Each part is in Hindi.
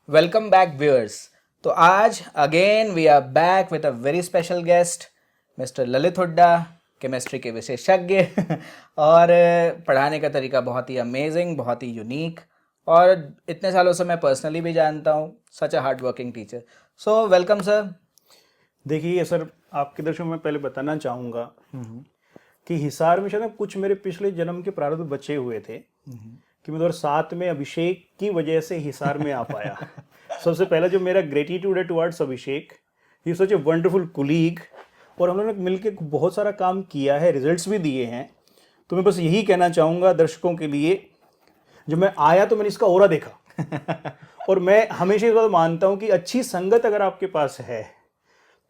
Welcome back viewers. तो आज again we are back with a very special guest mister Lalit Hooda, chemistry के विशेषज्ञ और पढ़ाने का तरीका बहुत ही अमेजिंग, बहुत ही यूनिक और इतने सालों से मैं पर्सनली भी जानता हूँ। Such a hard working teacher. So welcome sir. देखिए सर, आपके दर्शकों में पहले बताना चाहूँगा कि हिसार में शायद कुछ मेरे पिछले जन्म के प्रारब्ध बचे हुए थे कि मैं 2007 में अभिषेक की वजह से हिसार में आ पाया। सबसे पहला जो मेरा ग्रेटिट्यूड है towards Abhishek, he such a wonderful colleague और हम लोगों ने मिलकर बहुत सारा काम किया है, रिजल्ट्स भी दिए हैं। तो मैं बस यही कहना चाहूँगा दर्शकों के लिए, जब मैं आया तो मैंने इसका ओरा देखा और मैं हमेशा इस बात मानता हूँ कि अच्छी संगत अगर आपके पास है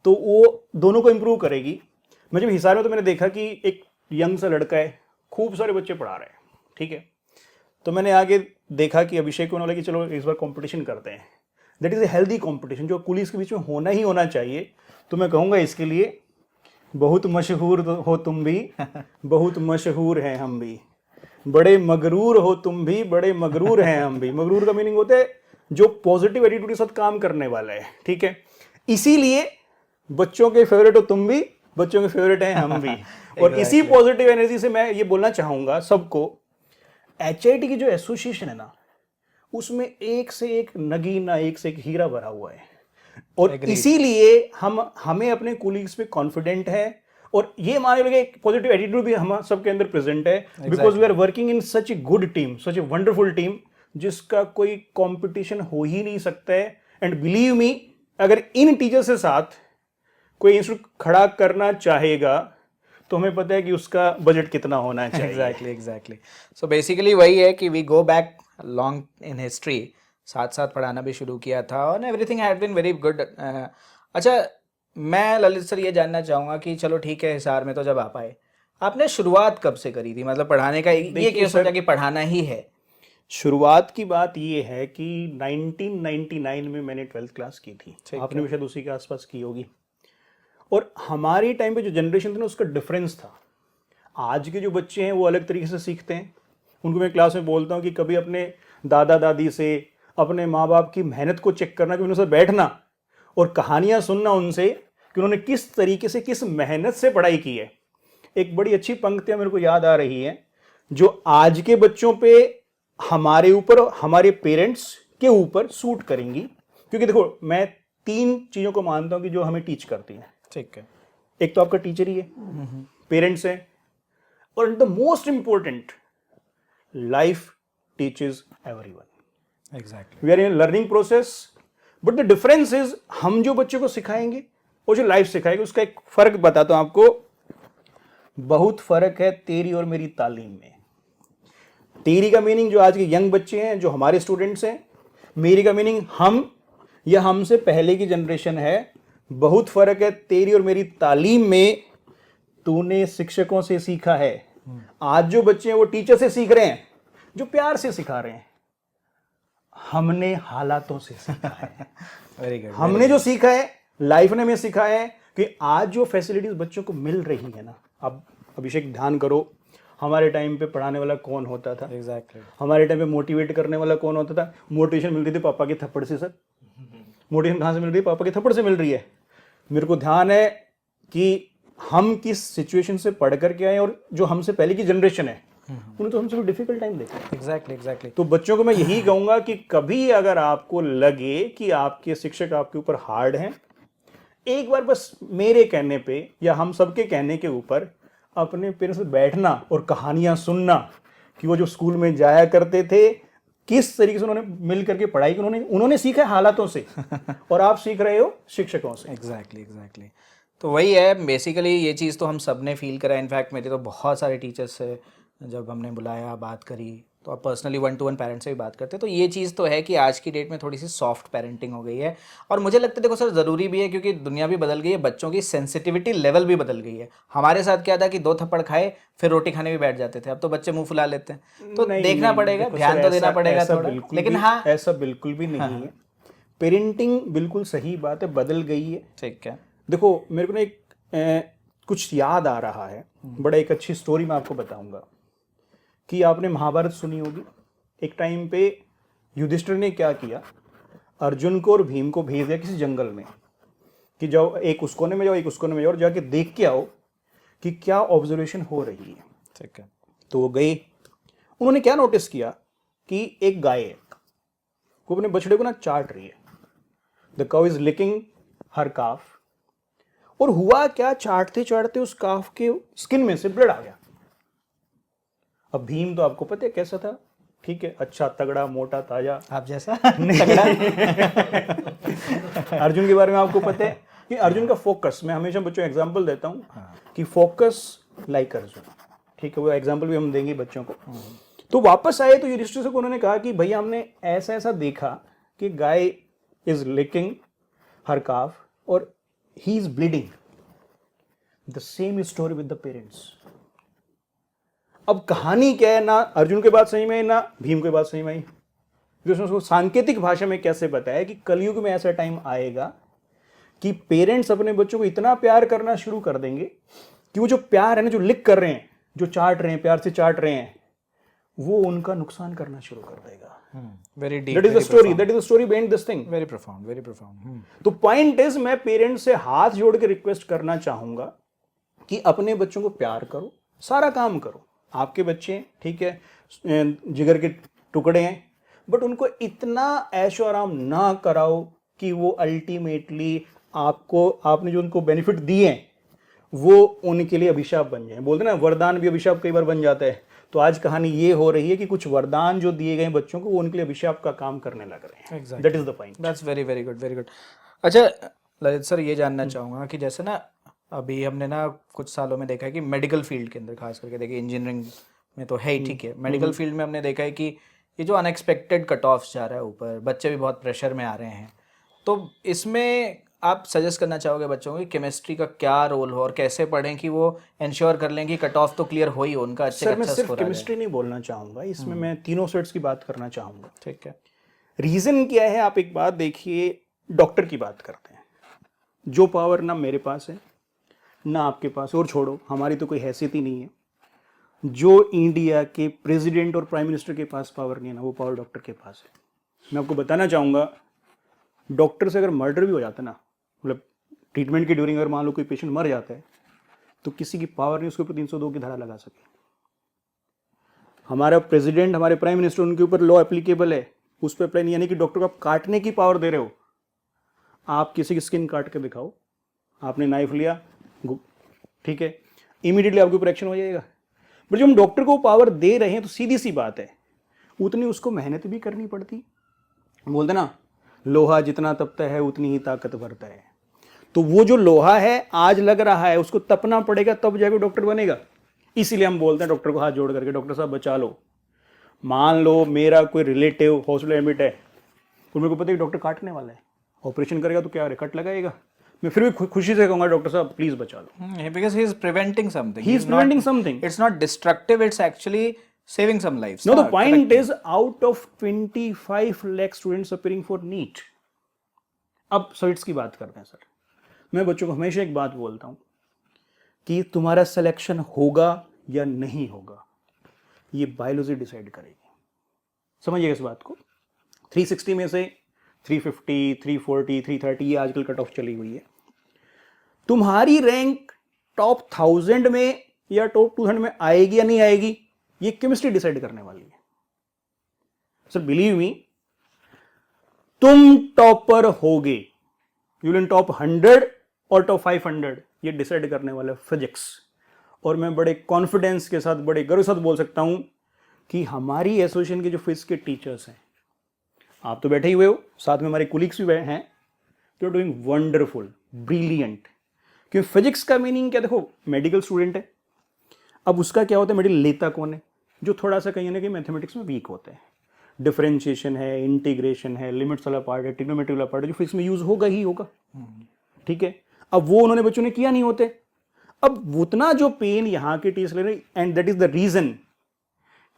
तो वो दोनों को इम्प्रूव करेगी। मैं जब हिसार में तो मैंने देखा कि एक यंग सा लड़का है, खूब सारे बच्चे पढ़ा रहे हैं, ठीक है। तो मैंने आगे देखा कि अभिषेक को बोला कि चलो इस बार कंपटीशन करते हैं। That is a healthy competition जो कुलीस के बीच में होना ही होना चाहिए। तो मैं कहूँगा इसके लिए बहुत मशहूर हो तुम भी, बहुत मशहूर हैं हम भी, बड़े मगरूर हो तुम भी, बड़े मगरूर हैं हम भी। मगरूर का मीनिंग होता है जो पॉजिटिव एटीट्यूड के साथ काम करने वाला है, ठीक है। इसीलिए बच्चों के फेवरेट हो तुम भी, बच्चों के फेवरेट हैं हम भी। और इसी पॉजिटिव एनर्जी से मैं ये बोलना चाहूंगा सबको, एचआईटी की जो एसोसिएशन है ना, उसमें एक से एक नगीना, एक से एक हीरा भरा हुआ है। और इसीलिए हमें अपने कोलीग्स पे कॉन्फिडेंट है और ये मान लीजिए एक पॉजिटिव एटीट्यूड भी हम सबके अंदर प्रेजेंट है, because we are working in such a good team, such a wonderful team, जिसका कोई कंपटीशन हो ही नहीं सकता है। एंड बिलीव मी, अगर इन टीचर से साथ कोई इंस्टीट्यूट खड़ा करना चाहेगा तो हमें पता है कि उसका बजट कितना होना चाहिए। एग्जैक्टली। सो बेसिकली वही है कि we go back long in history, साथ साथ पढ़ाना भी शुरू किया था और everything had been very good. अच्छा, मैं ललित सर ये जानना चाहूँगा कि चलो ठीक है, हिसार में तो जब आप आए, आपने शुरुआत कब से करी थी? मतलब पढ़ाने का ये क्यों सोचा कि पढ़ाना ही है? शुरुआत की बात ये है कि 1999 में मैंने 12th क्लास की थी, आपने भी शायद उसी के आसपास की होगी। और हमारी टाइम पे जो जनरेशन थी ना, उसका डिफरेंस था। आज के जो बच्चे हैं वो अलग तरीके से सीखते हैं। उनको मैं क्लास में बोलता हूँ कि कभी अपने दादा दादी से, अपने माँ बाप की मेहनत को चेक करना, कि उनसे बैठना और कहानियाँ सुनना उनसे कि उन्होंने किस तरीके से, किस मेहनत से पढ़ाई की है। एक बड़ी अच्छी पंक्तियाँ मेरे को याद आ रही हैं जो आज के बच्चों पे, हमारे ऊपर, हमारे पेरेंट्स के ऊपर सूट करेंगी। क्योंकि देखो, मैं 3 चीज़ों को मानता हूँ कि जो हमें टीच करती हैं। ठीक है। एक तो आपका टीचर ही है, पेरेंट्स है, और the most important, life teaches everyone. Exactly. We are in learning process, but the difference is हम जो बच्चों को सिखाएंगे और जो लाइफ सिखाएगी, उसका एक फर्क बताता हूं आपको। बहुत फर्क है तेरी और मेरी तालीम में। तेरी का मीनिंग जो आज के यंग बच्चे हैं, जो हमारे स्टूडेंट्स हैं। मेरी का मीनिंग हम या हमसे पहले की जनरेशन है। बहुत फर्क है तेरी और मेरी तालीम में। तूने शिक्षकों से सीखा है, आज जो बच्चे हैं वो टीचर से सीख रहे हैं, जो प्यार से सिखा रहे हैं। हमने हालातों से सीखा है। Very good. हमने जो सीखा है, लाइफ ने हमें सिखाया है कि आज जो फैसिलिटीज बच्चों को मिल रही है ना, अब अभिषेक ध्यान करो, हमारे टाइम पे पढ़ाने वाला कौन होता था? एग्जैक्टली। हमारे टाइम पे मोटिवेट करने वाला कौन होता था? मोटिवेशन मिल रही थी पापा के थप्पड़ से। सर, मोटिवेशन कहाँ से मिल रही है? पापा के थप्पड़ से मिल रही है। मेरे को ध्यान है कि हम किस सिचुएशन से पढ़ करके आए, और जो हमसे पहले की जनरेशन है उन्हें तो हमसे डिफिकल्ट टाइम देखा। एग्जैक्टली। तो बच्चों को मैं यही कहूंगा कि कभी अगर आपको लगे कि आपके शिक्षक आपके ऊपर हार्ड हैं, एक बार बस मेरे कहने पे या हम सबके कहने के ऊपर अपने पेरेंट्स से बैठना और कहानियां सुनना कि वो जो स्कूल में जाया करते थे, किस तरीके से उन्होंने मिल करके पढ़ाई की, उन्होंने सीखा हालातों से और आप सीख रहे हो शिक्षकों से। एग्जैक्टली। तो वही है बेसिकली, ये चीज़ तो हम सब ने फील करा। इनफैक्ट मेरे तो बहुत सारे टीचर्स से जब हमने बुलाया, बात करी, तो आप पर्सनली 1-to-1 पेरेंट्स से भी बात करते हैं। तो ये चीज़ तो है कि आज की डेट में थोड़ी सी सॉफ्ट पेरेंटिंग हो गई है। और मुझे लगता है देखो सर, ज़रूरी भी है क्योंकि दुनिया भी बदल गई है, बच्चों की सेंसिटिविटी लेवल भी बदल गई है। हमारे साथ क्या था कि 2 थप्पड़ खाए फिर रोटी खाने भी बैठ जाते थे, अब तो बच्चे मुंह फुला लेते हैं। तो देखना पड़ेगा, ध्यान तो देना पड़ेगा थोड़ा, लेकिन हाँ, ऐसा बिल्कुल भी नहीं है। पेरेंटिंग बिल्कुल सही बात है, बदल गई है। ठीक है। देखो, मेरे को ना एक कुछ याद आ रहा है, बड़ा एक अच्छी स्टोरी मैं आपको बताऊंगा कि आपने महाभारत सुनी होगी। एक टाइम पे युधिष्ठिर ने क्या किया, अर्जुन को और भीम को भेज दिया किसी जंगल में कि जाओ एक उस कोने में जाओ, एक उस कोने में जाओ और जाके देख के आओ कि क्या ऑब्जर्वेशन हो रही है। ठीक है। तो वो गए, उन्होंने क्या नोटिस किया कि एक गाय है वो अपने बछड़े को ना चाट रही है। द काउ इज लिकिंग हर काफ। और हुआ क्या, चाटते चाटते उस काफ के स्किन में से ब्लड आ गया। अब भीम तो आपको पता है कैसा था, ठीक है, अच्छा तगड़ा मोटा ताजा, आप जैसा तगड़ा। अर्जुन के बारे में आपको पता है कि अर्जुन का फोकस, मैं हमेशा बच्चों को एग्जांपल देता हूं कि फोकस लाइक अर्जुन, ठीक है, वो एग्जांपल भी हम देंगे बच्चों को। तो वापस आए तो युधिष्ठिर को उन्होंने कहा कि भैया हमने ऐसा ऐसा देखा कि गाय इज लिकिंग हर काफ और he is bleeding. The same story with the parents. अब कहानी क्या है, ना अर्जुन के बात सही में आई ना भीम के बात सही में आई। उसने उसको सांकेतिक भाषा में कैसे बताया कि कलयुग में ऐसा टाइम आएगा कि पेरेंट्स अपने बच्चों को इतना प्यार करना शुरू कर देंगे कि वो जो प्यार है ना, जो लिक कर रहे हैं, जो चाट रहे हैं, प्यार से चाट रहे हैं, वो उनका नुकसान करना शुरू कर देगा। Very deep, that is the story, that is the story behind this thing. Very profound, very profound. तो पॉइंट इज, मैं पेरेंट्स से हाथ जोड़ के रिक्वेस्ट करना चाहूंगा कि अपने बच्चों को प्यार करो, सारा काम करो। आपके बच्चे ठीक है, जिगर के टुकड़े हैं, बट उनको इतना ऐशो आराम ना कराओ कि वो अल्टीमेटली आपने जो उनको बेनिफिट दिए हैं वो उनके लिए अभिशाप बन जाए। बोलते ना, वरदान भी अभिशाप कई बार बन जाता है। तो आज कहानी ये हो रही है कि कुछ वरदान जो दिए गए बच्चों को वो उनके लिए अभिशाप का काम करने लग रहे हैं। That is the point. That's very very good, very good. अच्छा ललित सर, ये जानना चाहूँगा कि जैसे ना अभी हमने ना कुछ सालों में देखा है कि मेडिकल फील्ड के अंदर, खास करके देखिए इंजीनियरिंग में तो है ही, ठीक है, मेडिकल फील्ड में हमने देखा है कि ये जो अनएक्सपेक्टेड कट ऑफ जा रहा है ऊपर, बच्चे भी बहुत प्रेशर में आ रहे हैं। तो इसमें आप सजेस्ट करना चाहोगे बच्चों को कि केमिस्ट्री का क्या रोल हो और कैसे पढ़ें कि वो इंश्योर कर लें कि कट ऑफ तो क्लियर हो ही हो उनका, अच्छे सर मैं अच्छा सिर्फ स्कोर आ जाए? केमिस्ट्री नहीं बोलना चाहूंगा इसमें, मैं तीनों सेट्स की बात करना चाहूंगा। ठीक है। रीजन क्या है, आप एक बात देखिए, डॉक्टर की बात करते हैं, जो पावर ना मेरे पास है ना आपके पास, और छोड़ो हमारी तो कोई हैसियत ही नहीं है, जो इंडिया के प्रेसिडेंट और प्राइम मिनिस्टर के पास पावर नहीं है ना, वो पावर डॉक्टर के पास है। मैं आपको बताना चाहूँगा, डॉक्टर से अगर मर्डर भी हो जाता ना, मतलब ट्रीटमेंट के ड्यूरिंग अगर मान लो कोई पेशेंट मर जाता है, तो किसी की पावर नहीं उसके ऊपर 302 की धारा लगा सके। हमारा प्रेसिडेंट, हमारे प्राइम मिनिस्टर, उनके ऊपर लॉ एप्लीकेबल है, उस पर अप्लाई नहीं, यानी कि डॉक्टर को आप काटने की पावर दे रहे हो। आप किसी की स्किन काट के दिखाओ, आपने नाइफ लिया, ठीक है, इमीडिएटली आपके ऊपर एक्शन हो जाएगा। बट जब हम डॉक्टर को पावर दे रहे हैं तो सीधी सी बात है, उतनी उसको मेहनत भी करनी पड़ती। बोलते ना, लोहा जितना तपता है उतनी ही ताकत भरता है। तो वो जो लोहा है आज लग रहा है, उसको तपना पड़ेगा, तब जाके डॉक्टर बनेगा। इसीलिए हम बोलते हैं डॉक्टर को हाथ जोड़ करके, डॉक्टर साहब बचा लो। मान लो मेरा कोई रिलेटिव हॉस्पिटल एडमिट है और मेरे को पता है कि डॉक्टर काटने वाला है, ऑपरेशन करेगा तो क्या कट लगाएगा, मैं फिर भी खुशी से कहूंगा डॉक्टर साहब प्लीज बचा लो। Because he is preventing something. He is preventing something. It's not destructive. It's actually saving some lives. No, the point is, out of 25 lakh students appearing for NEET, अब SETs की बात करते हैं सर। मैं बच्चों को हमेशा एक बात बोलता हूं कि तुम्हारा सिलेक्शन होगा या नहीं होगा, ये बायोलॉजी डिसाइड करेगी। समझिएगा इस बात को। 360 में से 350, 340, 330 ये आजकल कट ऑफ चली हुई है। तुम्हारी रैंक टॉप 1000 में या टॉप 200 में आएगी या नहीं आएगी, ये केमिस्ट्री डिसाइड करने वाली है। सर बिलीव मी, तुम टॉपर होगे, यू विल टॉप 100 और टॉप 500, ये डिसाइड करने वाला है फिजिक्स। और मैं बड़े कॉन्फिडेंस के साथ, बड़े गर्व के साथ बोल सकता हूं कि हमारी एसोसिएशन के जो फिजिक्स के टीचर्स हैं, आप तो बैठे ही हुए हो, साथ में हमारे कुलीग्स भी हैं, they are doing wonderful, brilliant. क्योंकि फिजिक्स का मीनिंग क्या, देखो मेडिकल स्टूडेंट है, अब उसका क्या होता है, मेडिकल लेता कौन है, जो थोड़ा सा कहीं ना कहीं मैथमेटिक्स में वीक होता है। डिफरेंशिएशन है, इंटीग्रेशन है, लिमिट्स वाला पार्ट है, ट्रिग्नोमेट्री वाला पार्ट है, जो फिजिक्स में यूज होगा ही होगा, ठीक है। अब वो उन्होंने बच्चों ने किया नहीं होते। अब उतना जो पेन यहाँ के टीचर्स ले रहे, and that is the reason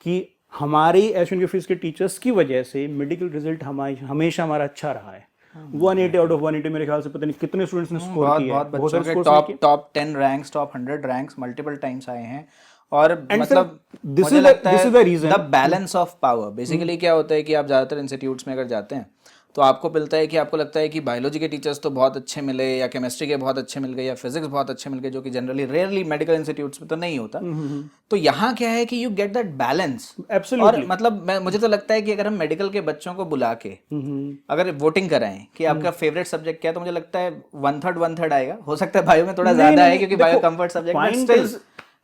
कि हमारे एसएन के फिजिक्स के टीचर्स की वजह से मेडिकल रिजल्ट हमेशा हमारा अच्छा रहा है। 180 आउट ऑफ 180 मेरे ख्याल से पता नहीं कितने स्टूडेंट्स ने स्कोर किया है। बहुत सारे top 10 ranks, top 100 ranks multiple times आए हैं। और मतलब this is the reason, the balance of power. Basically क्या होता है कि आप ज़्यादातर इंस्टीट्यूट्स में अगर जाते हैं तो आपको मिलता है कि आपको लगता है कि बायोलॉजी के टीचर्स तो बहुत अच्छे मिले या केमिस्ट्री के बहुत अच्छे मिल गए या फिजिक्स बहुत अच्छे मिल गए, जो कि जनरली रेयरली मेडिकल इंस्टीट्यूट्स में तो नहीं होता। तो यहाँ क्या है कि यू गेट दैट बैलेंस। और मतलब मुझे तो लगता है कि अगर हम मेडिकल के बच्चों को बुला के अगर वोटिंग कराएं कि आपका फेवरेट सब्जेक्ट क्या है, तो मुझे लगता है 1/3 आएगा। हो सकता है बायो में थोड़ा ज्यादा है क्योंकि bio comfort subject, but still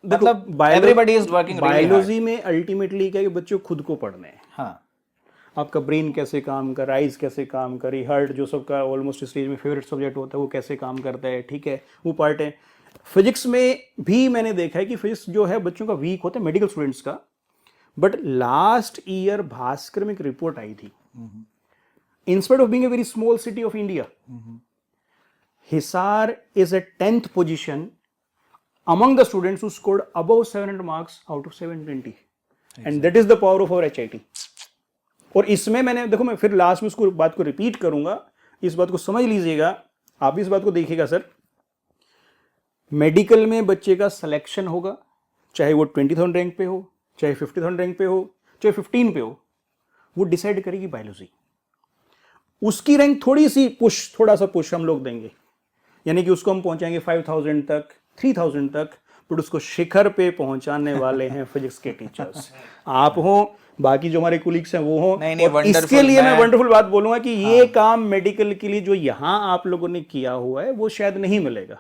मतलब everybody is working really hard. Biology में अल्टीमेटली क्या है कि बच्चों खुद को पढ़ना है। हाँ, आपका ब्रेन कैसे काम कर रहा है, आइज कैसे काम कर रही, हार्ट जो सबका ऑलमोस्ट स्टेज में फेवरेट सब्जेक्ट होता है वो कैसे काम करता है, ठीक है, वो पार्ट है। फिजिक्स में भी मैंने देखा है कि फिजिक्स जो है बच्चों का वीक होता है, मेडिकल स्टूडेंट्स का। बट लास्ट ईयर भास्कर में एक रिपोर्ट आई थी, in spite of being a very small city of India, Hisar is a 10th position among the students who scored above 700 marks out of 720, and that is the power of our HIT. और इसमें मैंने देखो, मैं फिर लास्ट में उसको बात को रिपीट करूंगा, इस बात को समझ लीजिएगा, आप इस बात को देखिएगा सर। मेडिकल में बच्चे का सिलेक्शन होगा, चाहे वो 20,000 रैंक पे हो, चाहे 50,000 रैंक पे हो, चाहे 15 पे हो, वो डिसाइड करेगी बायोलॉजी। उसकी रैंक थोड़ी सी पुश, थोड़ा सा पुश हम लोग देंगे, यानी कि उसको हम पहुंचाएंगे 5,000 तक, 3,000 तक, बट उसको शिखर पे पहुंचाने वाले हैं फिजिक्स के टीचर्स। आप हो, बाकी जो हमारे कुलीग्स हैं वो हो। नहीं, इसके लिए मैं वंडरफुल बात बोलूंगा कि ये काम मेडिकल के लिए जो यहाँ आप लोगों ने किया हुआ है वो शायद नहीं मिलेगा।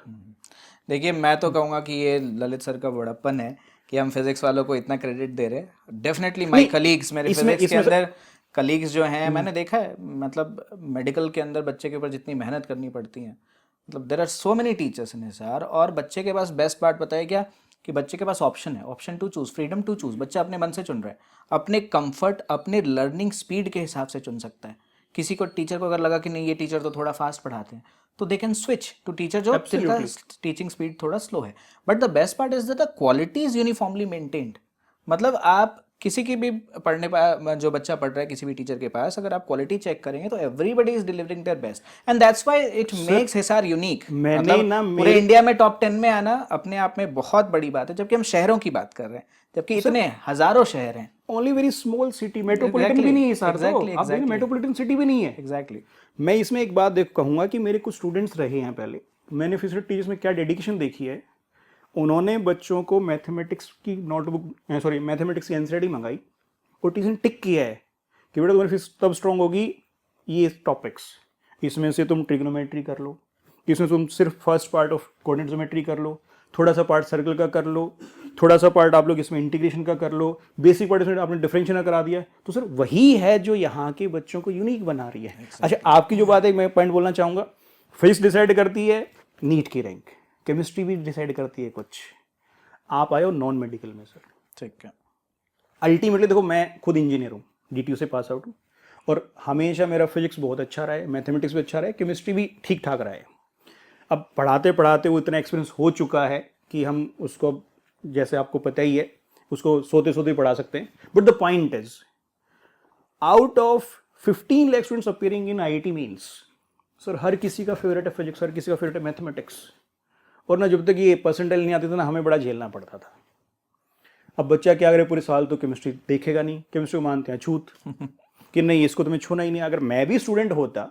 देखिए, मैं तो कहूँगा कि ये ललित सर का बड़प्पन है कि हम फिजिक्स वालों को इतना क्रेडिट दे रहे हैं। डेफिनेटली माय कलीग्स, मेरे फिजिक्स के अंदर कलीग्स जो हैं, मैंने देखा है, मतलब मेडिकल के अंदर बच्चे के ऊपर जितनी मेहनत करनी पड़ती है, मतलब there are so many teachers in Hisar. और बच्चे के पास बेस्ट पार्ट पता है क्या, कि बच्चे के पास ऑप्शन है, option to choose, freedom to choose. बच्चा अपने मन से चुन रहा है, अपने कंफर्ट, अपने लर्निंग स्पीड के हिसाब से चुन सकता है। किसी को टीचर को अगर लगा कि नहीं ये टीचर तो थोड़ा फास्ट पढ़ाते हैं, तो they can switch to teacher जो जिनका टीचिंग स्पीड थोड़ा स्लो है। But the best part is that the quality is uniformly maintained. मतलब आप किसी की भी पढ़ने पा, जो बच्चा पढ़ रहा है किसी भी टीचर के पास, अगर आप क्वालिटी चेक करेंगे तो everybody is delivering their best, and that's why it makes Hisar unique. मतलब पूरे इंडिया में टॉप 10 में आना अपने आप में बहुत बड़ी बात है, जबकि हम शहरों की बात कर रहे हैं, जबकि इतने हजारों शहर हैं। Only very small city, metropolitan भी नहीं है सर, आप मेट्रोपॉलिटन सिटी भी नहीं है। एग्जैक्टली। मैं इसमें एक बात कहूंगा कि मेरे कुछ स्टूडेंट्स रहे हैं पहले, मैंने फिजिक्स टीचर्स में क्या डेडिकेशन देखी है। उन्होंने बच्चों को मैथमेटिक्स की नोटबुक, सॉरी मैथमेटिक्स की एनसीईआरटी मंगाई और टीचर ने टिक किया है कि बेटा तुम्हारी फिजिक्स तब स्ट्रांग होगी ये टॉपिक्स, इसमें से तुम ट्रिग्नोमेट्री कर लो, इसमें तुम सिर्फ first part of coordinate geometry कर लो, थोड़ा सा पार्ट सर्कल का कर लो, थोड़ा सा पार्ट आप लोग इसमें इंटीग्रेशन का कर लो, बेसिक पार्ट इसमें आपने डिफरेंशियल करा दिया। तो सर वही है जो यहाँ के बच्चों को यूनिक बना रही है। अच्छा, आपकी जो बात है मैं पॉइंट बोलना चाहूँगा, फिजिक्स डिसाइड करती है नीट की रैंक, केमिस्ट्री भी डिसाइड करती है कुछ। आप आए हो नॉन मेडिकल में सर, ठीक है। अल्टीमेटली देखो, मैं खुद इंजीनियर हूँ, DTU से पास आउट हूँ, और हमेशा मेरा फिजिक्स बहुत अच्छा रहा है, मैथमेटिक्स भी अच्छा रहा है, केमिस्ट्री भी ठीक ठाक रहा है। अब पढ़ाते पढ़ाते वो इतना एक्सपीरियंस हो चुका है कि हम उसको, जैसे आपको पता ही है, उसको सोते सोते पढ़ा सकते हैं। But the point is, out of 15 lakh students appearing in IIT means, sir हर किसी का फेवरेट है फिजिक्स, हर किसी का फेवरेट है मैथमेटिक्स। और ना जब तक ये परसेंटाइल नहीं आती थी ना, हमें बड़ा झेलना पड़ता था। अब बच्चा क्या करे, पूरे साल तो केमिस्ट्री देखेगा नहीं, केमिस्ट्री को मानते हैं छूत कि नहीं इसको तुम्हें छूना ही नहीं। अगर मैं भी स्टूडेंट होता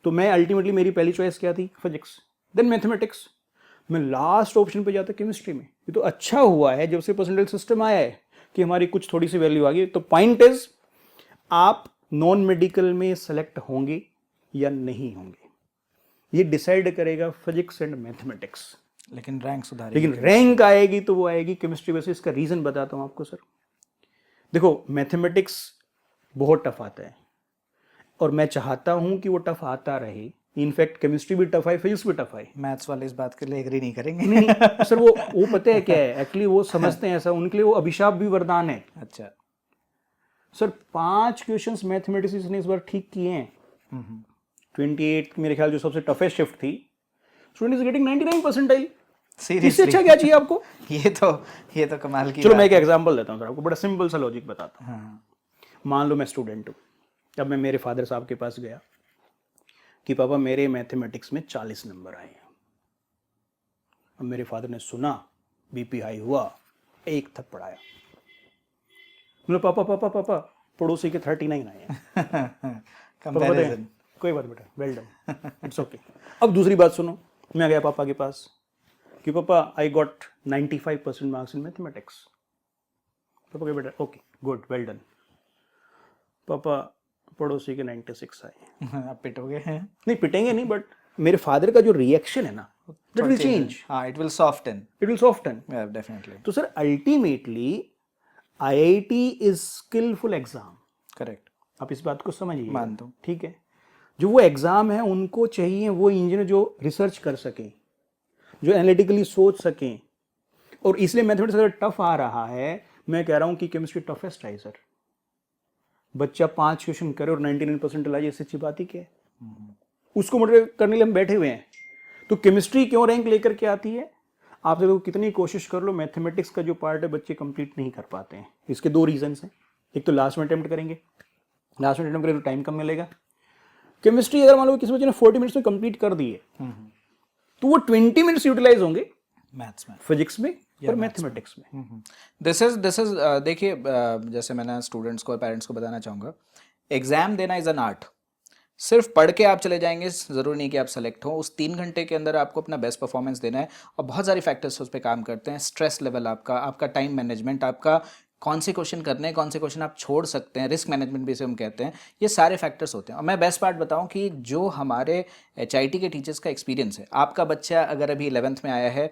तो मैं अल्टीमेटली, मेरी पहली चॉइस क्या थी, फिजिक्स, देन मैथमेटिक्स, मैं लास्ट ऑप्शन पे जाता केमिस्ट्री में। ये तो अच्छा हुआ है जब से परसेंटाइल सिस्टम आया है कि हमारी कुछ थोड़ी सी वैल्यू आ गई। तो पॉइंट इज, आप नॉन मेडिकल में सेलेक्ट होंगे या नहीं होंगे, ये डिसाइड करेगा फिजिक्स एंड मैथमेटिक्स। लेकिन रैंक सुधारेगी, लेकिन रैंक आएगी तो वो आएगी केमिस्ट्री। वैसे इसका रीजन बताता हूं आपको सर। देखो, मैथमेटिक्स बहुत टफ आता है और मैं चाहता हूं कि वो टफ आता रहे। इनफैक्ट केमिस्ट्री भी टफ है, फिजिक्स भी टफ है। मैथ्स वाले इस बात के लिए एग्री नहीं करेंगे। नहीं सर, वो पता है क्या है, एक्चुअली वो समझते हैं ऐसा, उनके लिए वो अभिशाप भी वरदान है। अच्छा सर, 5 क्वेश्चंस मैथमेटिक्स ने इस बार ठीक किए हैं। 28 मेरे ख्याल जो सबसे टफेस्ट शिफ्ट थी, स्टूडेंट इज गेटिंग 99 परसेंटाइल। इससे अच्छा क्या चाहिए आपको? ये तो कमाल की। चलो मैं एक एग्जांपल देता हूँ सर आपको, बड़ा सिंपल सा लॉजिक बताता हूँ। हाँ। मान लो मैं स्टूडेंट हूँ, तब मैं मेरे फादर साहब के पास गया कि पापा मेरे मैथमेटिक्स में 40 नंबर आए हैं। अब मेरे फादर ने सुना, BP हाई हुआ, एक थप्पड़ आया। बोले पापा पापा पापा, पड़ोसी के 39 आए हैं। कंपैरिजन। कोई बात बेटा, वेल डन, इट्स ओके। अब दूसरी बात सुनो, मैं गया पापा के पास कि पापा I got 95% marks in mathematics. पापा के बेटा ओके गुड वेल डन। पापा पड़ोसी के 96 आए। आप पिटोगे हैं? नहीं पिटेंगे नहीं, बट मेरे फादर का जो रिएक्शन है ना, दैट विल चेंज, हाँ, it will soften, it will soften. Definitely. तो sir ultimately IIT is skilful exam, correct, आप इस बात को समझिए, मानता हूँ। ठीक है। जो वो एग्जाम है उनको चाहिए वो इंजीनियर जो रिसर्च कर सकें, जो एनालिटिकली सोच सकें, और इसलिए मैथमेटिक्स अगर टफ आ रहा है, मैं कह रहा हूं कि केमिस्ट्री टफेस्ट है सर। बच्चा 5 क्वेश्चन करे और 99% लाए, इससे अच्छी बात ही क्या है। उसको मोटिवेट करने के लिए हम बैठे हुए हैं। तो केमिस्ट्री क्यों रैंक लेकर के आती है, आप देखो कितनी कोशिश कर लो, मैथमेटिक्स का जो पार्ट है बच्चे कंप्लीट नहीं कर पाते हैं। इसके 2 रीजंस हैं, एक तो लास्ट में अटेम्प्ट करेंगे, लास्ट में अटेम्प्ट करेंगे तो टाइम कम मिलेगा। केमिस्ट्री अगर मान लो किसी बच्चे ने 40 मिनट्स में कंप्लीट कर दी है, तो वो 20 मिनट्स यूटिलाइज होंगे मैथ्स में, फिजिक्स में और मैथमेटिक्स में। दिस इज देखिए, जैसे मैंने स्टूडेंट्स को और पेरेंट्स को बताना चाहूँगा, एग्जाम देना इज एन आर्ट। सिर्फ पढ़ के आप चले जाएंगे, ज़रूरी नहीं कि आप सेलेक्ट हो। उस 3 घंटे के अंदर आपको अपना बेस्ट परफॉर्मेंस देना है, और बहुत सारी फैक्टर्स उस पर काम करते हैं। स्ट्रेस लेवल आपका, आपका टाइम मैनेजमेंट, आपका कौन से क्वेश्चन करने हैं, कौन से क्वेश्चन आप छोड़ सकते हैं, रिस्क मैनेजमेंट भी इसे हम कहते हैं, ये सारे फैक्टर्स होते हैं। और मैं बेस्ट पार्ट बताऊं कि जो हमारे HIT के टीचर्स का एक्सपीरियंस है, आपका बच्चा अगर अभी 11th में आया है,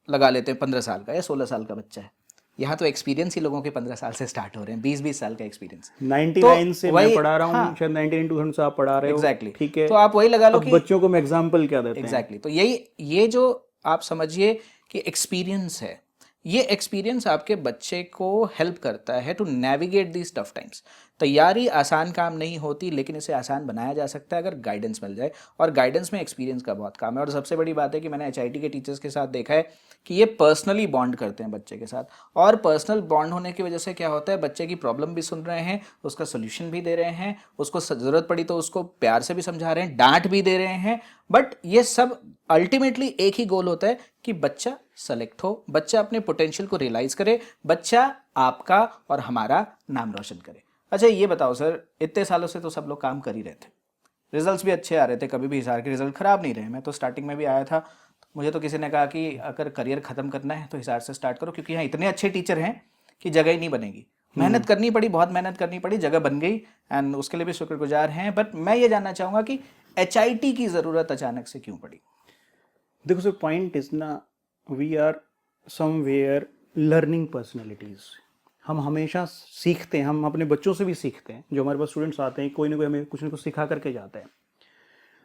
लगा लेते हैं 15 साल का या 16 साल का बच्चा है, यहाँ तो एक्सपीरियंस ही लोगों के 15 साल से स्टार्ट हो रहे हैं, 20-20 साल का एक्सपीरियंस। 99 से मैं पढ़ा रहा हूँ, शायद 99 से आप पढ़ा रहे हो, एग्जैक्टली, ठीक है। तो आप वही लगा लो कि बच्चों को मैं एग्जांपल क्या देते हैं। एग्जैक्टली, तो ये जो आप समझिए कि एक्सपीरियंस है, ये एक्सपीरियंस आपके बच्चे को हेल्प करता है to navigate these tough times. तैयारी आसान काम नहीं होती, लेकिन इसे आसान बनाया जा सकता है अगर गाइडेंस मिल जाए, और गाइडेंस में एक्सपीरियंस का बहुत काम है। और सबसे बड़ी बात है कि मैंने HIT के टीचर्स के साथ देखा है कि ये पर्सनली बॉन्ड करते हैं बच्चे के साथ, और पर्सनल बॉन्ड होने की वजह से क्या होता है, बच्चे की प्रॉब्लम भी सुन रहे हैं, उसका सोल्यूशन भी दे रहे हैं, उसको ज़रूरत पड़ी तो उसको प्यार से भी समझा रहे हैं, डांट भी दे रहे हैं, बट ये सब अल्टीमेटली एक ही गोल होता है कि बच्चा सेलेक्ट हो, बच्चा अपने पोटेंशियल को रियलाइज करे, बच्चा आपका और हमारा नाम रोशन करे। अच्छा ये बताओ सर, इतने सालों से तो सब लोग काम कर ही रहे थे, रिजल्ट्स भी अच्छे आ रहे थे, कभी भी हिसार के रिजल्ट खराब नहीं रहे। मैं तो स्टार्टिंग में भी आया था, मुझे तो किसी ने कहा कि अगर करियर ख़त्म करना है तो हिसार से स्टार्ट करो, क्योंकि यहाँ इतने अच्छे टीचर हैं कि जगह ही नहीं बनेगी। मेहनत करनी पड़ी, बहुत मेहनत करनी पड़ी, जगह बन गई, एंड उसके लिए भी शुक्रगुजार हैं। बट मैं ये जानना चाहूँगा कि HIT की ज़रूरत अचानक से क्यों पड़ी? देखो सर, पॉइंट इज ना, we are somewhere learning personalities. हम हमेशा सीखते हैं, हम अपने बच्चों से भी सीखते हैं। जो हमारे पास स्टूडेंट्स आते हैं, कोई ना कोई हमें कुछ ना कुछ सिखा करके जाता है।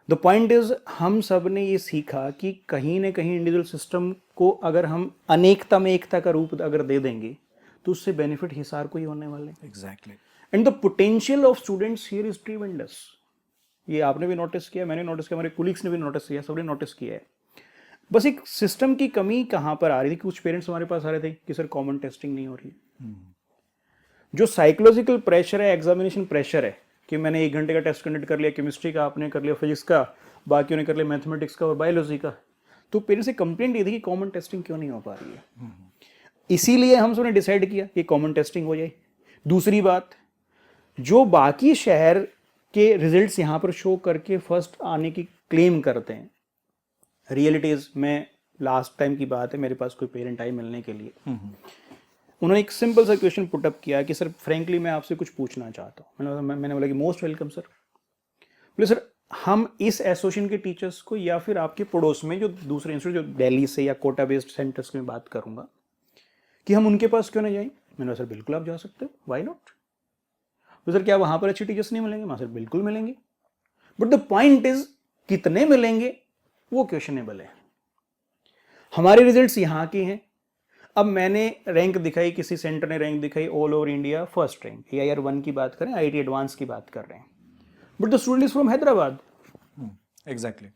द पॉइंट इज, हम सब ने ये सीखा कि कहीं ना कहीं इंडिविजुअल सिस्टम को अगर हम अनेकता में एकता का रूप अगर दे देंगे, तो उससे बेनिफिट हिसार को ही होने वाले। Exactly, and the potential of students here is tremendous. ये आपने भी नोटिस किया, मैंने नोटिस किया, हमारे कुलीग्स ने भी नोटिस किया, सबने नोटिस किया है। बस एक सिस्टम की कमी कहाँ पर आ रही थी, कुछ पेरेंट्स हमारे पास आ रहे थे कि सर कॉमन टेस्टिंग नहीं हो रही है। जो साइकोलॉजिकल प्रेशर है, एग्जामिनेशन प्रेशर है कि मैंने 1 घंटे का टेस्ट कंडक्ट कर लिया, केमिस्ट्री का आपने कर लिया, फिजिक्स का, बाकियों ने कर लिया मैथमेटिक्स का और बायोलॉजी का, तो पेरेंट्स से कंप्लेंट ये थी कि कॉमन टेस्टिंग क्यों नहीं हो पा रही है। इसीलिए हम सबने डिसाइड किया कि कॉमन टेस्टिंग हो जाए। दूसरी बात, जो बाकी शहर के रिजल्ट्स यहाँ पर शो करके फर्स्ट आने की क्लेम करते हैं, रियलिटीज में लास्ट टाइम की बात है, मेरे पास कोई पेरेंट आई मिलने के लिए, उन्होंने एक सिंपल सा क्वेश्चन पुटअप किया कि सर फ्रेंकली मैं आपसे कुछ पूछना चाहता हूँ। मैंने बोला कि मोस्ट वेलकम सर। बोले सर, हम इस एसोसिएशन के टीचर्स को या फिर आपके पड़ोस में जो दूसरे इंस्टीट्यूट जो दिल्ली से या कोटा बेस्ड सेंटर्स में बात करूंगा, कि हम उनके पास क्यों ना जाएं? मैंने बोला सर बिल्कुल आप जा सकते हो, वाई नॉट। तो सर क्या वहां पर अच्छे टीचर्स नहीं मिलेंगे? सर बिल्कुल मिलेंगे, बट द पॉइंट इज कितने मिलेंगे वो क्वेश्चनेबल है। हमारे रिजल्ट्स यहाँ के हैं। अब मैंने रैंक दिखाई, किसी सेंटर ने रैंक दिखाई all over India first rank, AIR-1 की बात करें, IIT एडवांस की बात कर रहे हैं, but the student is from Hyderabad, exactly,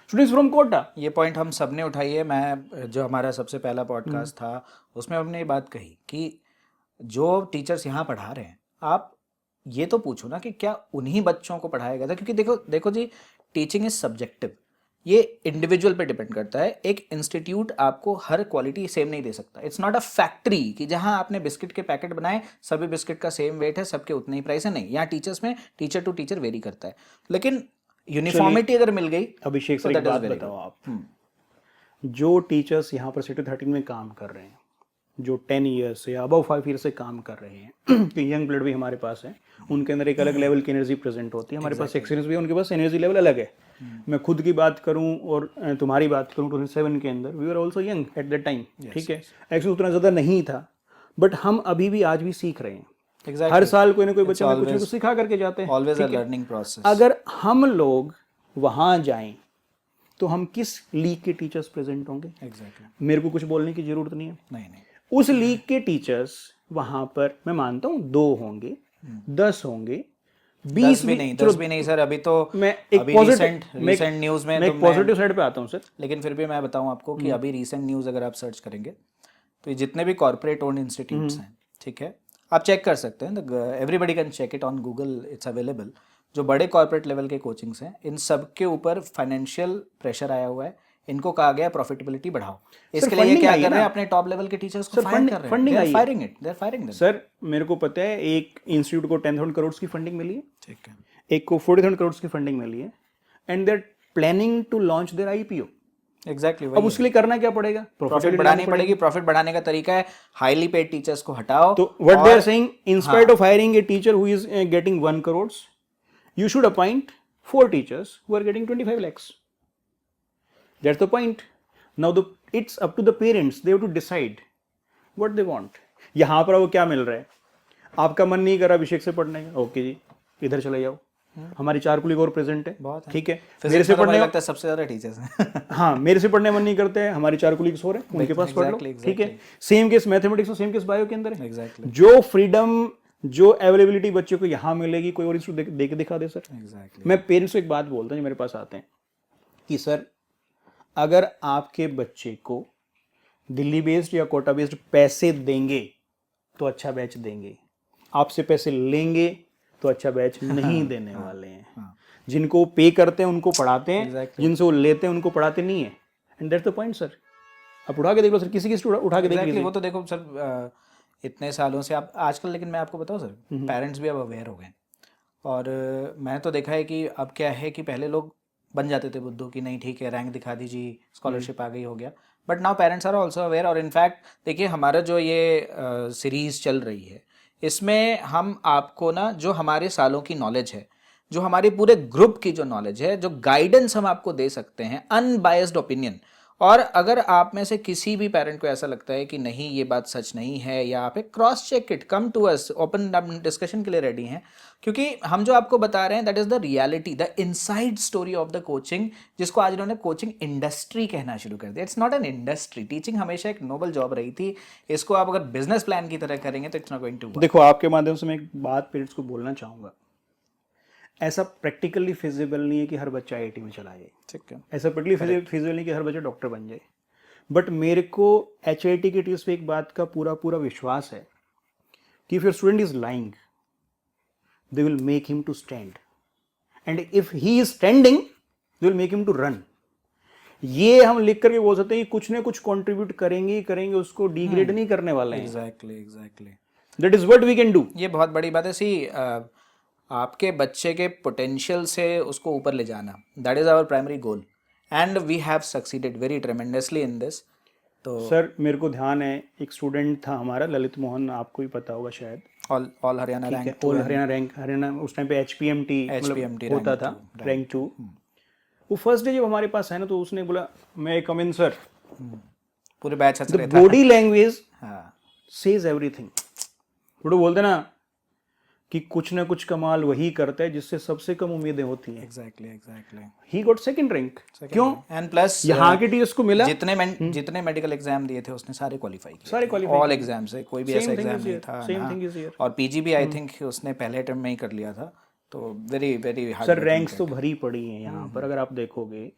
student from Kota. ये पॉइंट हम सब ने उठाई है। मैं जो हमारा सबसे पहला पॉडकास्ट था उसमें हमने ये बात कही कि जो टीचर्स यहाँ पढ़ा रहे हैं, आप ये तो पूछो ना कि क्या उन्हीं बच्चों को पढ़ाया गया था, क्योंकि देखो जी, टीचिंग इज सब्जेक्टिव। ये इंडिविजुअल पे डिपेंड करता है। एक इंस्टीट्यूट आपको हर क्वालिटी सेम नहीं दे सकता। इट्स नॉट अ फैक्ट्री कि जहां आपने बिस्किट के पैकेट बनाए, सभी बिस्किट का सेम वेट है, सबके उतने ही प्राइस है, नहीं। यहाँ टीचर्स में टीचर टू टीचर वेरी करता है, लेकिन यूनिफॉर्मिटी अगर मिल गई अभिषेक तो सर, एक that is बात very बताओ good. आप, जो टीचर्स यहाँ पर सेक्टर 13 में काम कर रहे हैं, जो 10 ईयर्स से या अबव 5 ईयर से काम कर रहे हैं, तो यंग ब्लड भी हमारे पास है, उनके अंदर एक अलग लेवल की एनर्जी प्रेजेंट होती है। हमारे पास एक्सपीरियंस भी है, उनके पास एनर्जी लेवल अलग है। मैं खुद की बात करूं और तुम्हारी बात करूं, 2007 के अंदर we are also young at that time, ठीक है। एक्चुअली उतना ज़्यादा नहीं था, बट हम अभी भी आज भी सीख रहे हैं। Exactly. हर साल कोई ना कोई बच्चा कुछ ना कुछ सिखा करके जाते हैं। Always a learning process. अगर हम लोग वहाँ जाएं तो हम किस लीग के टीचर्स प्रेजेंट होंगे? Exactly. मेरे को कुछ बोलने की जरूरत नहीं है। नहीं। उस लीग के टीचर्स वहां पर मैं मानता हूँ 2 होंगे, 10 होंगे, 20 भी नहीं, 10 भी नहीं सर। अभी तो मैं एक अभी पॉजिटिव रिसेंट न्यूज में मैं तो एक पॉजिटिव साइड पे आता हूँ सर। लेकिन फिर भी मैं बताऊं आपको कि अभी रिसेंट न्यूज़ अगर आप सर्च करेंगे तो ये जितने भी कॉर्पोरेट ओन्ड इंस्टीट्यूट्स हैं, ठीक है, आप चेक कर सकते हैं, everybody can check it on Google, it's available. जो बड़े कॉर्पोरेट लेवल के कोचिंग्स हैं, इन सब के ऊपर फाइनेंशियल प्रेशर आया हुआ है। इनको कहा गया प्रॉफिटेबिलिटी बढ़ाओ। इसके लिए ये क्या कर रहे हैं, अपने टॉप लेवल के टीचर्स को फायर कर रहे हैं, फायरिंग देम। सर मेरे को पता है, एक इंस्टीट्यूट को 10,000 करोड़ की फंडिंग मिली है, ठीक है, एक को 40,000 करोड़ की फंडिंग मिली है, and they are planning to launch their IPO. Exactly. अब उसके लिए करना क्या पड़ेगा? प्रॉफिट बढ़ानी पड़ेगी। प्रॉफिट बढ़ाने का तरीका है हाईली पेड टीचर्स को हटाओ। तो what they are saying, in spite of hiring a teacher who is getting 1 crore, you should appoint 4 teachers who are getting 25 lakhs. That's the point. Now it's up to the parents. They have to decide what they want. यहाँ पर वो क्या मिल रहा है? आपका मन नहीं कर रहा अभिषेक से पढ़ने का, ओके जी, इधर चले जाओ, हमारी 4 कुलीग और प्रेजेंट है, ठीक है। मेरे से पढ़ने लगता है सबसे ज्यादा टीचर्स हैं। हाँ, मेरे से पढ़ने मन नहीं करते हैं, हमारी 4 कुलीग्स और हैं, उनके पास पढ़ लो, ठीक है। सेम केस मैथमेटिक्स और सेम केस बायो के अंदर है। एग्जैक्टली। जो फ्रीडम, जो अवेलेबिलिटी बच्चों को यहाँ मिलेगी, कोई और इंस्टीट्यूट दे के दिखा दे सर। एग्जैक्टली। मैं पेरेंट्स को एक बात बोलता हूँ, जो मेरे पास आते हैं कि सर अगर आपके बच्चे को दिल्ली बेस्ड या कोटा बेस्ड पैसे देंगे तो अच्छा बैच देंगे, आपसे पैसे लेंगे तो अच्छा बैच नहीं देने वाले हैं। जिनको पे करते हैं उनको पढ़ाते हैं, जिनसे वो लेते हैं उनको पढ़ाते नहीं है। And that's the point sir. आप उठा के देख लो सर, किसी उठा के देख लीजिए। वो तो देखो सर, इतने सालों से आप आजकल, लेकिन मैं आपको बताऊं सर, पेरेंट्स भी अब अवेयर हो गए। और मैंने तो देखा है कि अब क्या है कि पहले लोग बन जाते थे बुद्धू कि नहीं ठीक है, रैंक दिखा दीजिए, स्कॉलरशिप आ गई, हो गया। But now parents are also aware. और इनफैक्ट देखिए, हमारा जो ये सीरीज़ चल रही है, इसमें हम आपको ना, जो हमारे सालों की नॉलेज है, जो हमारे पूरे ग्रुप की जो नॉलेज है, जो गाइडेंस हम आपको दे सकते हैं, अनबायस्ड ओपिनियन। और अगर आप में से किसी भी पेरेंट को ऐसा लगता है कि नहीं ये बात सच नहीं है, या आप cross check it, come to us, open discussion के लिए रेडी हैं, क्योंकि हम जो आपको बता रहे हैं that is the reality, the inside story of the coaching, जिसको आज इन्होंने कोचिंग इंडस्ट्री कहना शुरू कर दिया। It's not an industry. Teaching हमेशा एक नोबल जॉब रही थी। इसको आप अगर बिजनेस प्लान की तरह करेंगे तो it's not going to work. देखो, आपके माध्यम से मैं एक बात पेरेंट्स को बोलना चाहूँगा, ऐसा प्रैक्टिकली फिजिबल नहीं है कि हर बच्चा आईआईटी में चला जाए, ठीक है। ऐसा प्रैक्टिकली फिजिबल नहीं कि हर बच्चा डॉक्टर बन जाए। बट मेरे को एचआईटी के टीचर्स पे एक बात का पूरा विश्वास है कि if your student is lying, they will make him to stand, and if he is standing, they will make him to run. ये हम लिख करके बोल सकते हैं कि कुछ ना कुछ कंट्रीब्यूट करेंगे, उसको डिग्रेड नहीं करने वाले हैं। Exactly. That is what we can do. ये बहुत बड़ी बात है। आपके बच्चे के पोटेंशियल से उसको ऊपर ले जाना, that is our primary goal, and we have succeeded very tremendously in this. तो सर मेरे को ध्यान है, एक स्टूडेंट था हमारा ललित मोहन, आपको भी पता होगा शायद, all Haryana rank, all Haryana rank, Haryana उस टाइम पे HPMT होता था, रैंक 2। वो फर्स्ट डे जब हमारे पास है ना, तो उसने बोला मैं कम इन सर, पूरे बैच हंस रहे थे। Body language says everything. थोड़ा बोलते ना कि कुछ ना कुछ कमाल वही करता है जिससे सबसे कम उम्मीदें होती हैं। Exactly. He got second rank. क्यों? एंड प्लस यहाँ के टीचर्स को मिला, जितने मेडिकल एग्जाम दिए थे उसने सारे क्वालिफाई किए, सारे क्वालिफाई, ऑल एग्जाम से, कोई भी ऐसा एग्जाम नहीं था। Same thing is here. और पीजी भी आई थिंक उसने पहले अटेम्प्ट में ही कर लिया था। तो very very hard. Sir ranks तो भरी पड़ी हैं यहाँ पर, अगर आप देखोगे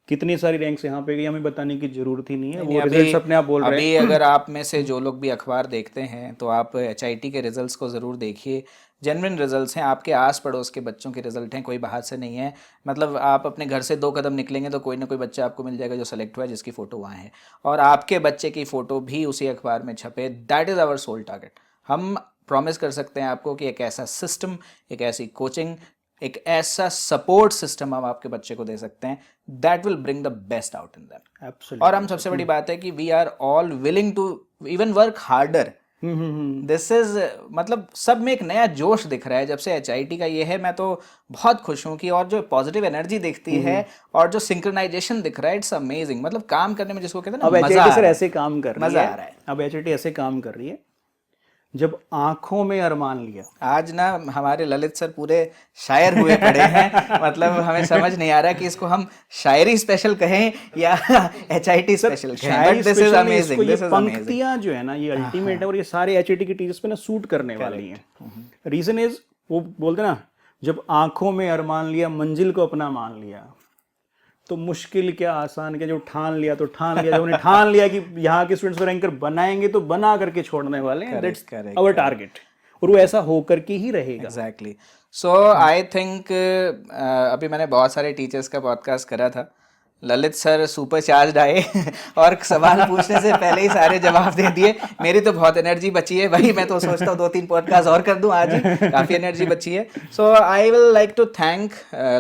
कितनी सारी रैंक्स यहाँ पे गई हमें बताने की जरूरत ही नहीं है, नहीं, वो रिजल्ट्स अपने आप बोल रहे अभी हैं। अगर आप में से जो लोग भी अखबार देखते हैं तो आप HIT के रिजल्ट्स को ज़रूर देखिए। जेन्युइन रिजल्ट्स हैं, आपके आस पड़ोस के बच्चों के रिजल्ट हैं, कोई बाहर से नहीं है। मतलब आप अपने घर से 2 कदम निकलेंगे तो कोई ना कोई बच्चा आपको मिल जाएगा जो सेलेक्ट हुआ है, जिसकी फ़ोटो वहाँ है, और आपके बच्चे की फ़ोटो भी उसी अखबार में छपे। That is our sole target. हम प्रॉमिस कर सकते हैं आपको कि एक ऐसा सिस्टम, एक ऐसी कोचिंग, एक ऐसा सपोर्ट सिस्टम हम आपके बच्चे को दे सकते हैं that will bring the best out in them. Absolutely. और हम सबसे बड़ी बात है कि we are all willing to even work harder. This is मतलब सब में एक नया जोश दिख रहा है जब से HIT का ये है। मैं तो बहुत खुश हूँ कि और जो पॉजिटिव एनर्जी दिखती है और जो सिंक्रोनाइजेशन दिख रहा है, इट्स अमेजिंग। मतलब काम करने में जिसको कहते हैं अब ना, मजा HIT आ सर रहा है। ऐसे काम कर रही मजा है, आ रहा है। अब HIT ऐसे काम कर रही है जब आंखों में अरमान लिया। आज ना हमारे ललित सर पूरे शायर हुए पड़े हैं। मतलब हमें समझ नहीं आ रहा कि इसको हम शायरी स्पेशल कहें या HIT स्पेशल कहें, शायरी बट दिस इज स्पेशल नहीं, इसको अमेजिंग, ये दिस इज अमेजिंग। पंक्तियां जो है ना ये अल्टीमेट है, और ये सारे HIT के टीचर्स पे ना सूट करने वाली हैं। रीजन इज, वो बोलते ना, जब आंखों में अरमान लिया मंजिल को अपना मान लिया, तो मुश्किल क्या आसान क्या, जो ठान लिया तो ठान लिया, जब उन्हें ठान लिया कि यहाँ के स्टूडेंट्स को रैंकर बनाएंगे तो बना करके छोड़ने वाले हैं। दैट्स आवर टारगेट, और वो ऐसा होकर के ही रहेगा। एग्जैक्टली। सो आई थिंक अभी मैंने बहुत सारे टीचर्स का पॉडकास्ट करा था। ललित सर सुपर चार्ज आए और सवाल पूछने से पहले ही सारे जवाब दे दिए। मेरी तो बहुत एनर्जी बची है भाई, मैं तो सोचता हूँ 2-3 पॉडकास्ट और कर दूं आज ही, काफ़ी एनर्जी बची है। So I will like to thank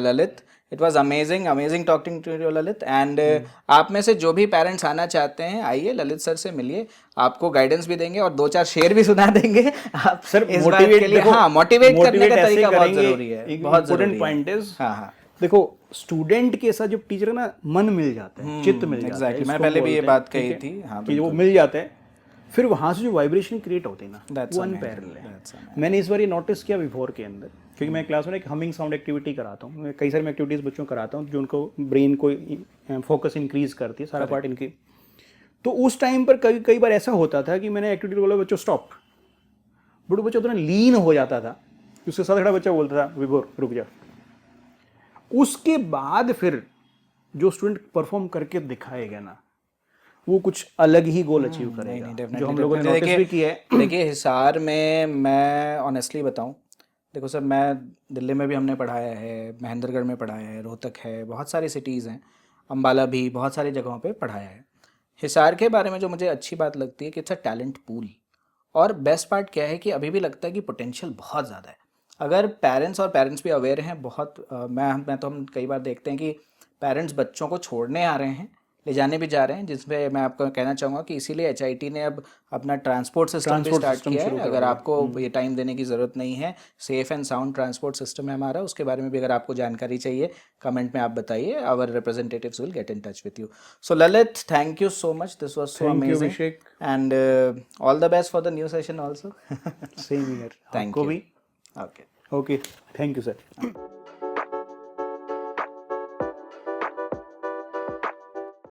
Lalit. It was amazing talking to you Lalit. And आप में से जो भी पेरेंट्स आना चाहते हैं, आइए ललित सर से मिलिए, आपको गाइडेंस भी देंगे और 2-4 शेर भी सुना देंगे आप सर इस बात के लिए। हाँ, मोटिवेट करने का तरीका बहुत जरूरी है, बहुत जरूरी है। पॉइंट इज, हाँ हाँ, देखो स्टूडेंट के साथ जब टीचर ना मन मिल जाता है, चित्त मिल जाता है, एग्जैक्टली। मैं इसको पहले भी ये बोलते हैं, बात कही ठीक है? थी। हाँ, कि वो मिल जाता है, फिर वहां से जो वाइब्रेशन क्रिएट होती है ना, That's वो amazing, अनपैरेलल है। that's amazing। मैंने इस बार ये नोटिस किया बिफोर के अंदर, क्योंकि मैं क्लास में एक हमिंग साउंड एक्टिविटी कराता हूँ। मैं कई सारी एक्टिविटीज़ बच्चों को कराता हूँ जो उनको ब्रेन को फोकस इंक्रीज करती है, सारा पार्ट इनकी। तो उस टाइम पर कई बार ऐसा होता था कि मैंने एक्टिविटी बोला बच्चों स्टॉप, बट बच्चा उतना लीन हो जाता था, उसके साथ खड़ा बच्चा बोलता था विभोर रुक जा। उसके बाद फिर जो स्टूडेंट परफॉर्म करके दिखाएगा ना, वो कुछ अलग ही गोल अचीव करेगा, जो हम लोगों ने नोटिस भी किया है। देखिए हिसार में, मैं ऑनेस्टली बताऊं, देखो सर, मैं दिल्ली में भी हमने पढ़ाया है, महेंद्रगढ़ में पढ़ाया है, रोहतक है, बहुत सारी सिटीज़ हैं, अम्बाला भी, बहुत सारी जगहों पे पढ़ाया है। हिसार के बारे में जो मुझे अच्छी बात लगती है कि इट्स अ टैलेंट पूल। और बेस्ट पार्ट क्या है कि अभी भी लगता है कि पोटेंशियल बहुत ज़्यादा है। अगर पेरेंट्स भी अवेयर हैं बहुत। मैं तो हम कई बार देखते हैं कि पेरेंट्स बच्चों को छोड़ने आ रहे हैं, ले जाने भी जा रहे हैं, जिसमें मैं आपको कहना चाहूँगा कि इसीलिए HIT ने अब अपना ट्रांसपोर्ट सिस्टम भी स्टार्ट किया है। अगर आपको ये टाइम देने की ज़रूरत नहीं है, safe and sound transport system है हमारा। उसके बारे में भी अगर आपको जानकारी चाहिए, कमेंट में आप बताइए, our representatives will get in touch with you. So Lalit, thank you so much, this was so amazing, Abhishek, and all the best for the new session also. Same here, thank you. भी। Okay, okay, thank you sir.